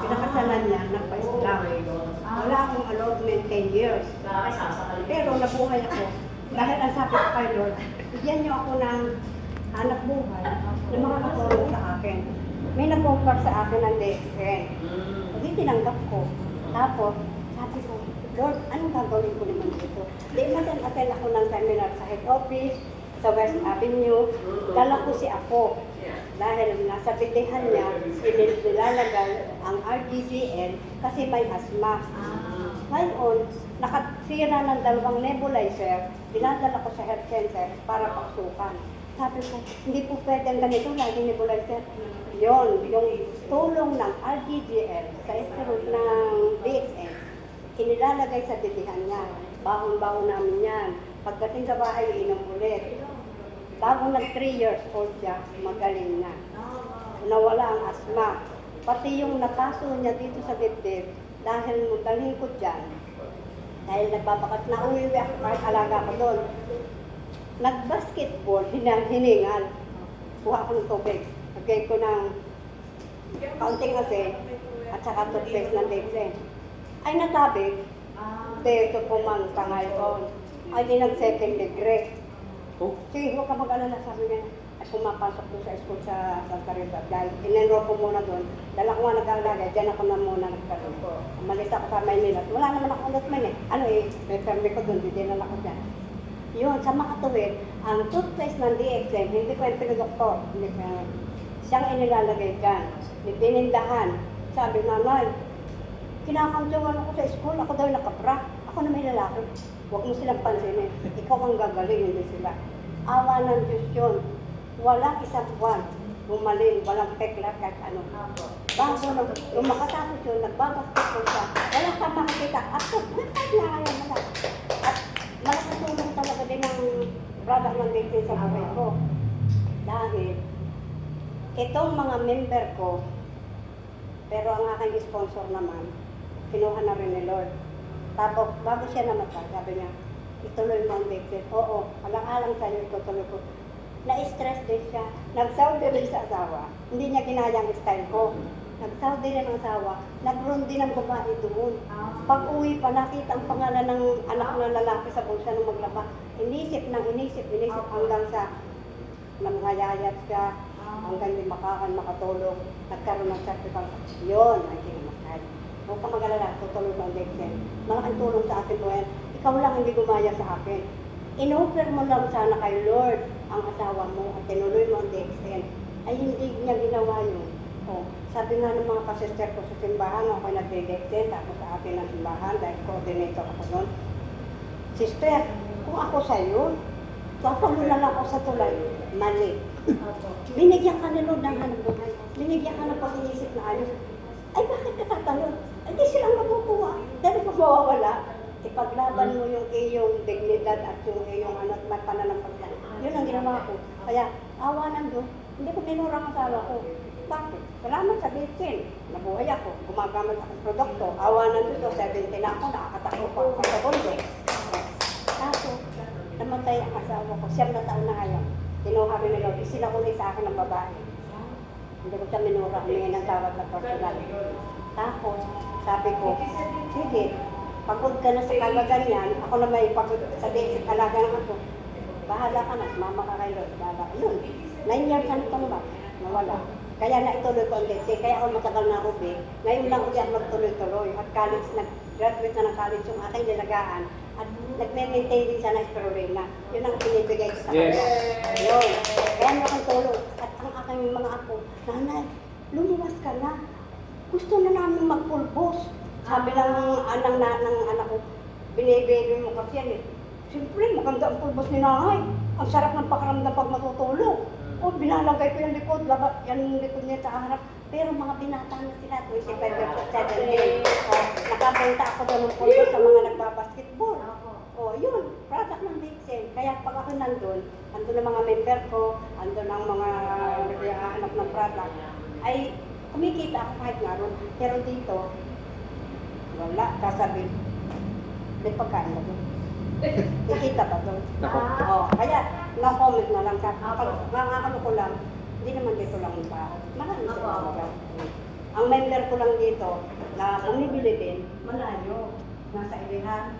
Pinakasalan niya, nagpa-Islam. Wala akong allotment 10 years. Pero nabuhay ako. Dahil ang sabi ko kay Lord, bigyan niyo ako ng anak buhay na makakatulong sa akin. May nag-offer sa akin ng DXN. Hindi tinanggap ko. Tapos, sabi ko, Lord, anong gagawin ko naman dito? Di attend ako ng seminar sa head office, sa West Avenue. Dala ko si Apo. Dahil nasa bidehan niya, nilalagay ang RGCN kasi may asthma. Ngayon, nakasira ng 2 nebulizer, dinadala ko sa health center para pagsukan. Sabi ko, hindi po pwede ang ganito, laging nebulizer. Yun, yung tulong ng RGGL sa estirot ng DXN, inilalagay sa bidehan niya. Bahon-bahon namin yan. Pagdating sa bahay, inom ulit. Bago nag 3 years old siya, magaling na. Nawala ang asma. Pati yung napaso niya dito sa dibdib, dahil dalhin ko dyan, dahil nagbabakat na uwi ako kahit alaga ko doon. Nag-basketball, hiningal. Kuha ko ng tubig. Lagay ko ng kaunting asin at saka toothpaste ng DXN. Ay natabig, dito pumangka ngayon. Ay di nag-second degree. Sige, huwag ka mag-alala, sabi niya. At pumapasok doon sa school sa Santa Rita. Dahil inenroll ko muna doon. Dala ko nga nag-aalaga, dyan ako na muna nagkaroon. Umalis ako sa Maynila. Wala naman ako allotment may permit ko doon, hindi na ako dyan. Yun, sa makatuwid, ang toothpaste ng DXN, hindi ko yung pinudoktor. Siyang inilalagay dyan. Pinindahan. Sabi, nanay, kinakamtuan ako sa school, ako daw nakabra. Ako na may lalaki. Huwag mo silang pansinin. Ikaw ang gagaling, hindi sila. Awa ng Diyos yun. Walang isang buwan. Bumaling, walang pekla kahit ano. Bago nung makatapos yun, nagbabasketball siya. Wala kang makikita. Ako, nakakaya mo lang. At malaking tulong talaga din ang brother ng DXN sa buhay ko. Dahil, itong mga member ko, pero ang aking sponsor naman, kinuha na rin ni Lord. Tapos, bago siya namatay, sabi niya, ituloy mo ang DXN. Oo, alang-alang sa'yo, itutuloy ko. Na-stress din siya. Nag-Saudi rin sa asawa. Hindi niya ginaya ang style ko. Nag-Saudi rin ang asawa. Nag-roon din ang babae doon. Pag-uwi pa, nakita ang pangalan ng anak na lalaki sa bulsa nung maglaba. Inisip hanggang sa namangayayat siya, hanggang di makatulog. Nagkaroon ng certificate. Yun, ay kinamatay. Huwag ka mag-alala, tutuloy ko ang DXN. Malaking tulong sa akin, Noel. Ikaw lang hindi gumaya sa akin. In-offer mo lang sana kay Lord ang asawa mo at tinuloy mo ang DXN. Ay hindi niya ginawa yun. O, sabi nga ng mga kasister ko sa simbahan, ako nag-DXN, tapos sa atin ng simbahan, dahil coordinator ako doon. Sister, kung ako sa'yo, papalo na lang ako sa tulay. Mali. Binigyan ka ni Lord ng hanap buhay. Binigyan ka ng pag-iisip na ayos. Ay, bakit ka tatalon? Ay, di silang mabubuwa. Dahil kung mawawala, ipaglaban mo yung iyong dignidad at yung iyong pananampalataya. Yun ang ginawa ko. Kaya, awa ng Diyos, hindi ko minura ang asawa ko. Bakit? Salamat sa DXN. Nabuhay ako. Gumagamit ako ng produkto. Awa ng Diyos, 70 na ako, nakakatakbo pa ako sa bondo. Kaso, namatay ang asawa ko. 7 na taon na ngayon. Kinuha rin nila. Isinahuli sa akin ng babae. Hindi ko siya minura. May nagtawag na personal. Tapos, sabi ko, sige, pagod ka na sa kalagan yan, ako na may pagod sa kalagan ako. Bahala ka na, mama ka kayo. Yun, 9 years na itong ba? Nawala. Kaya naituloy ko ang DXN. Kaya ako matagal na ubi. Ngayon lang ubi ang magtuloy-tuloy. At college, nag-graduate na ng college yung aking nilagaan. At nag-maintain din siya ng spirulina. Yun ang pinibigay ko sa kanya. Yun. Kaya naman tulong. At ang aking mga apo, nanay, lumiwas ka na. Gusto na namin magpulbos. Sabi ng anak ko, binibigay mo kasi yan eh. Siyempre, maganda ang pulbos ni nanay. Ang sarap ng pakiramdam pag matutulog. O, binalagay ko yung likod, yung likod niya sa harap. Pero mga binata na sila, 25 years old, 17. O, nakabenta ako doon ng pulbos sa mga nagbabasketball. O, yun, product ng DXN. Kaya pag ako nandun ang mga member ko, andun ang mga naghahanap ng product, ay kumikita ako kahit nga ron. Pero dito, wala, kasabi, may pagkain na doon. Kikita pa doon. Kaya, na-comment na lang. Pag mga ano ko lang, hindi naman dito lang yung tao. Marami sila talaga. Ang member ko lang dito na bumibili din, malayo. Nasa Ilihan.